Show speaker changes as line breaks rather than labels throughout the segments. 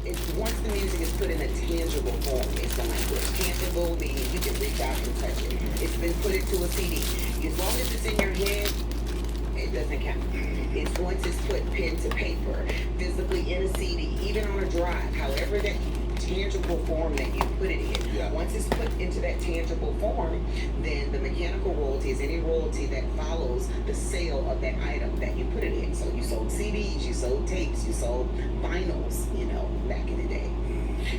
It's once the music is put in a tangible form, it's the language. Tangible meaning you can reach out and touch it. It's been put into a CD. As long as it's in your head, it doesn't count. It's once it's put pen to paper, physically in a CD, even on a drive, however that tangible form that you put it in.
Yeah.
Once it's put into that tangible form, then the mechanical royalty is any royalty that follows the sale of that item that you put it in. So you sold CDs, you sold tapes, you sold vinyls, back in the day.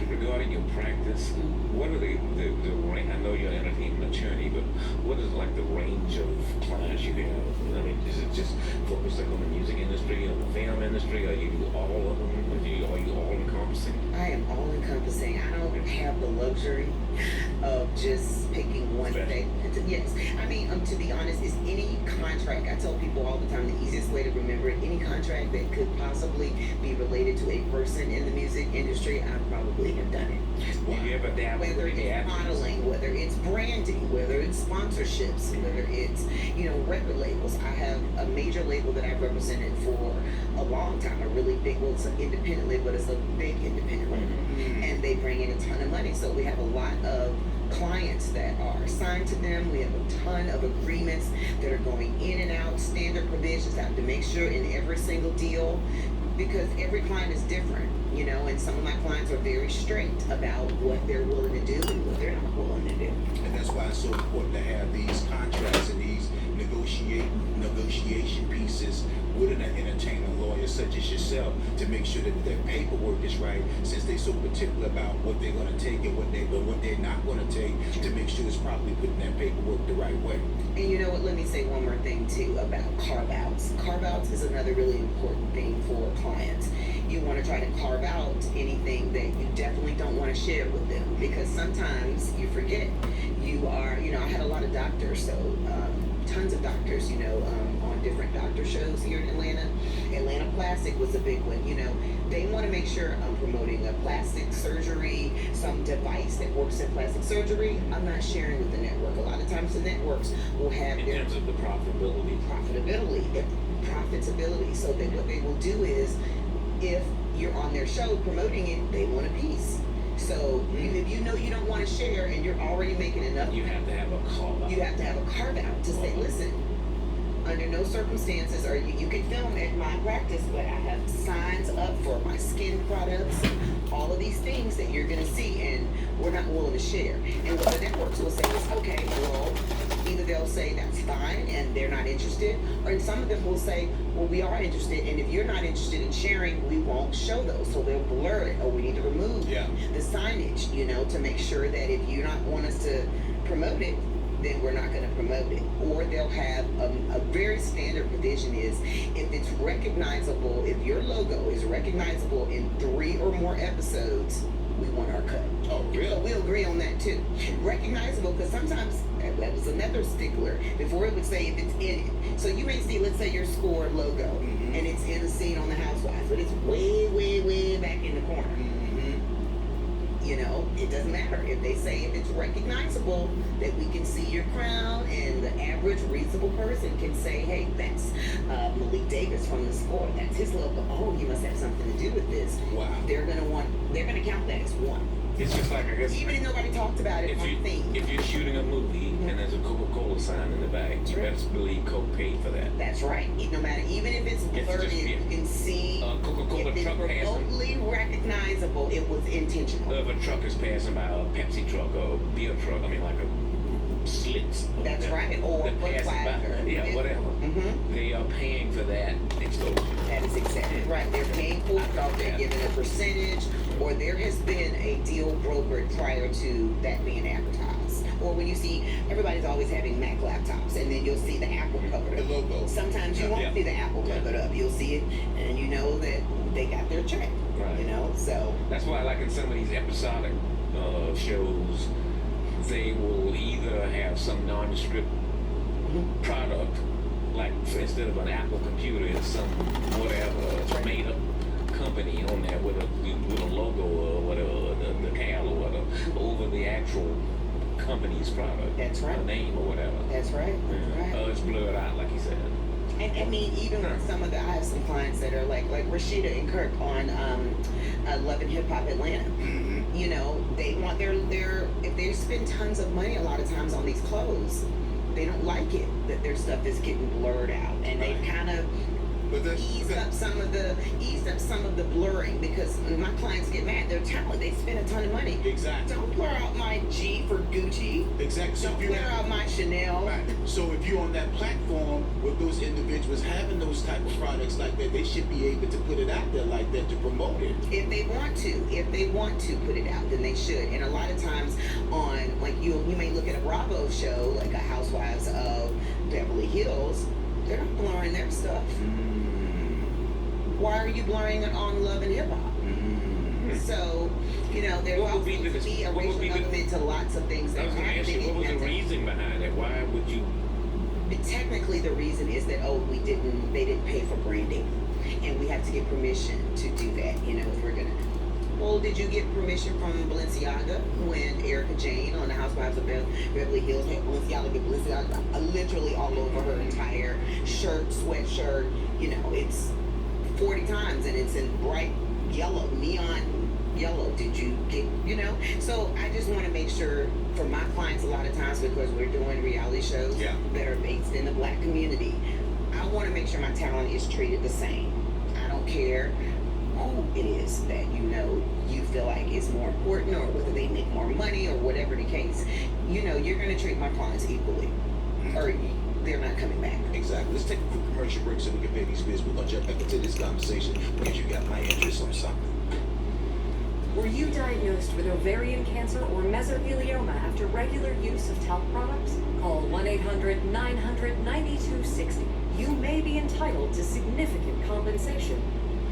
Regarding your practice, what are the range? I know you're an entertainment attorney, but what is like the range of clients you have? I mean, is it just focused like on the music industry, on the film industry, or you do all of them? Are you all encompassing?
I am all encompassing. I don't have the luxury of just picking one thing. Yes. I mean, to be honest, it's any contract. I tell people all the time the easiest way to remember it, any contract that could possibly be related to a person in the music industry, I probably have done it.
Will you ever dabble
Whether
with the
it's modeling, whether it's branding, whether it's sponsorships, whether it's, record labels. I have a major label that I've represented for a long time, a really big, well, it's an independent label, but it's a big independent label. And they bring in a ton of money. So we have a lot of clients that are assigned to them. We have a ton of agreements that are going in and out, standard provisions. I have to make sure in every single deal, because every client is different, and some of my clients are very strict about what they're willing to do and what they're not willing to do.
And that's why it's so important to have these contracts and these negotiation pieces with an entertainment lawyer such as yourself to make sure that their paperwork is right, since they're so particular about what they're going to take and what they're not going to take, to make sure it's properly put in that paperwork the right way.
And you know what, let me say one more thing too about carve-outs. Carve-outs is another really important thing for clients. You want to try to carve out anything that you definitely don't want to share with them, because sometimes you forget. You are, I had a lot of doctors, so tons of doctors, on different doctor shows here in Atlanta. Atlanta Plastic was a big one. They want to make sure I'm promoting a plastic surgery, some device that works in plastic surgery. I'm not sharing with the network. A lot of times the networks will have
in terms of the profitability,
profitability. So that what they will do is, if you're on their show promoting it, they want a piece. So if you know you don't want to share and you're already making enough,
you have to have a carve out.
You have to have a carve out to say, listen, under no circumstances are you can film at my practice, but I have signs up for my skin products, all of these things that you're going to see, and we're not willing to share. And what the networks will say is, okay, well, either they'll say that's fine and they're not interested, or some of them will say, well, we are interested, and if you're not interested in sharing, we won't show those. So they'll blur it, or we need to remove the signage, to make sure that if you not want us to promote it, then we're not going to promote it. Or they'll have a very standard provision is, if it's recognizable, if your logo is recognizable in 3 or more episodes, we want our cut.
Oh, really?
So we'll agree on that too. Recognizable, because sometimes that was another stickler. Before it would say if it's in it. So you may see, let's say your score logo, and it's in the scene on the Housewives, but it's way, way, way back in the corner. It doesn't matter. If they say if it's recognizable, that we can see your crown, and the average reasonable person can say, hey, that's Malik Davis from the score. That's his logo. Oh, he must have something to do with this.
Wow.
They're gonna count that as one.
It's just like, I guess,
Even if nobody talked about it on theme.
If you're shooting a movie and there's a Coca-Cola sign in the back, you best believe Coke paid for that.
That's right. No matter, even if it's blurred, you can see
a Coca-Cola
if it's
truck
remotely recognizable, it was intentional.
If a truck is passing by, a Pepsi truck or a beer truck, like a Slits.
That's right. Or
Budweiser. Whatever. They are paying for that exposure.
That is exactly right. They're paying for it, or they're giving a percentage, or there has been a deal brokered prior to that being advertised. Or when you see, everybody's always having Mac laptops, and then you'll see the Apple covered up.
The logo.
Sometimes you won't see the Apple covered up. You'll see it, and you know that they got their check.
Right.
So.
That's why, like in some of these episodic shows, they will either have some nondescript product, like instead of an Apple computer, it's some whatever made up company on there with a logo or whatever, the cal or whatever, over the actual company's product.
That's right.
The name or whatever.
That's right. That's right.
It's blurred out, like you said.
And I mean, even with I have some clients that are like Rashida and Kirk on Love and Hip Hop Atlanta.
Mm-hmm.
You know, they want their if they spend tons of money a lot of times on these clothes, they don't like it that their stuff is getting blurred out, and they kind of eased up some of the blurring, because when my clients get mad, they're talented, they spend a ton of money.
Exactly.
Don't blur out my G for Gucci.
Exactly. So
Don't
if you
blur out my Chanel.
Right. So if you're on that platform with those individuals having those type of products like that, they should be able to put it out there like that to promote it.
If they want to put it out, then they should. And a lot of times on, like, you may look at a Bravo show, like a Housewives of Beverly Hills, they're not blurring their stuff. Why are you blurring it on Love and Hip Hop? So, you know, there's also be a racial element to lots of things that are happening.
What was the reason behind it? Why would you?
Technically, the reason is that they didn't pay for branding, and we have to get permission to do that. You know, if we're gonna. Well, did you get permission from Balenciaga when Erica Jane on the Housewives of Beverly Hills had Balenciaga literally all over her entire shirt, sweatshirt? You know, it's 40 times, and it's in bright yellow, neon yellow. Did you get, you know? So I just want to make sure for my clients, a lot of times, because we're doing reality shows that are based in the Black community, I want to make sure my talent is treated the same. I don't care who it is that you feel like is more important, or whether they make more money, or whatever the case. You know, you're going to treat my clients equally, or they're not coming back.
Exactly. Let's take a quick commercial break so we can pay these bills. We're going to jump back into this conversation because you got my interest on something.
Were you diagnosed with ovarian cancer or mesothelioma after regular use of talc products? Call 1-800-900-9260. You may be entitled to significant compensation.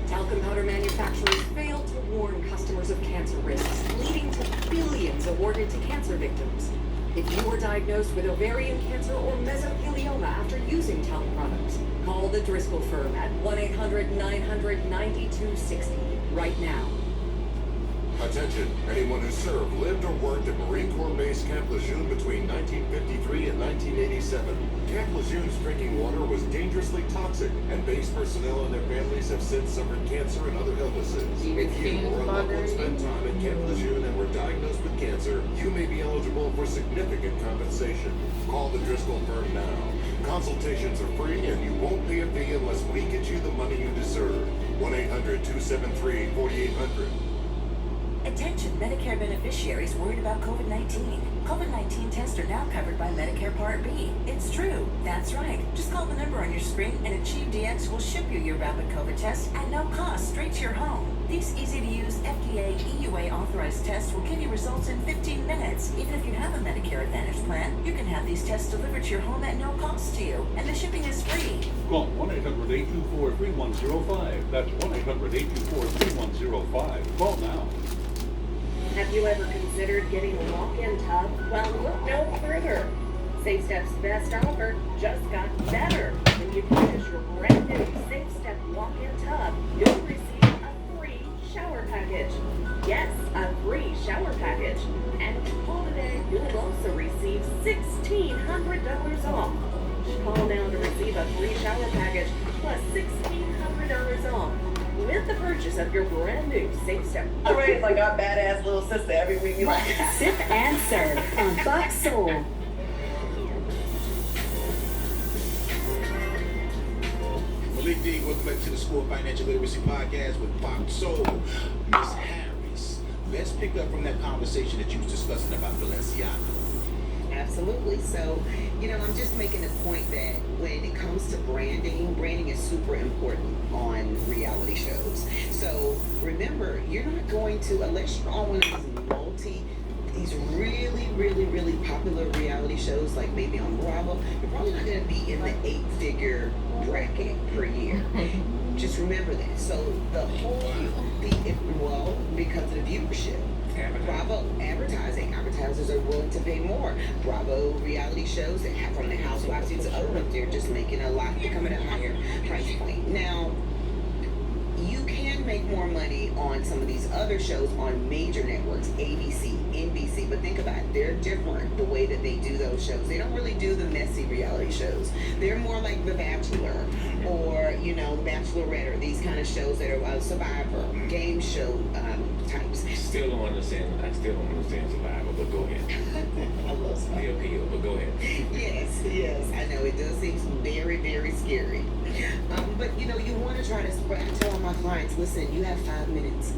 Talcum powder manufacturers failed to warn customers of cancer risks, leading to billions awarded to cancer victims. If you were diagnosed with ovarian cancer or mesothelioma after using talc products, call the Driscoll firm at 1-800-900-9260 right now.
Attention, anyone who served, lived, or worked at Marine Corps Base Camp Lejeune between 1953 and 1987. Camp Lejeune's drinking water was dangerously toxic, and base personnel and their families have since suffered cancer and other illnesses. If you or a loved one spent time at Camp Lejeune and were diagnosed with cancer, you may be eligible for significant compensation. Call the Driscoll firm now. Consultations are free, and you won't pay a fee unless we get you the money you deserve. 1-800-273-4800.
Attention Medicare beneficiaries worried about COVID-19. COVID-19 tests are now covered by Medicare Part B. It's true. That's right. Just call the number on your screen and Achieve DX will ship you your rapid COVID test at no cost straight to your home. These easy-to-use FDA, EUA authorized tests will give you results in 15 minutes. Even if you have a Medicare Advantage plan, you can have these tests delivered to your home at no cost to you. And the shipping is free.
Call 1-800-824-3105. That's 1-800-824-3105. Call now.
Have you ever considered getting a walk-in tub? Well, look no further. Safe Step's best offer just got better. When you purchase your brand new Safe Step walk-in tub, you'll receive a free shower package. Yes, a free shower package. And if you call today, you'll also receive $1,600 off. Call now to receive a free shower package plus $1,600 off with the purchase of your brand new Safe Step.
I raised like our badass little sister every week. We like
Sip and serve on Fox Soul.
Malik D, welcome back to the School of Financial Literacy Podcast with Fox Soul. Miss Harris, let's pick up from that conversation that you was discussing about Balenciaga.
Absolutely. So, I'm just making a point that when it comes to branding is super important on reality shows. So remember, you're not going to, unless you're on one of these really, really, really popular reality shows, like maybe on Bravo, you're probably not going to be in the 8-figure bracket per year. Just remember that. So because of the viewership. Bravo advertisers are willing to pay more. Bravo reality shows that have from the Housewives, they're just making a lot, they're coming at a higher price point. Now, you can make more money on some of these other shows on major networks, ABC, NBC, but think about it, they're different the way that they do those shows. They don't really do the messy reality shows. They're more like The Bachelor or, The Bachelorette, or these kind of shows that are Survivor, game show
still don't understand. I still don't understand Survivor, but go ahead.
I love
The
Survivor.
appeal, but go ahead.
Yes, yes, I know it does seem very, very scary. But you know, you want to try to spread. I tell my clients, listen, you have 5 minutes.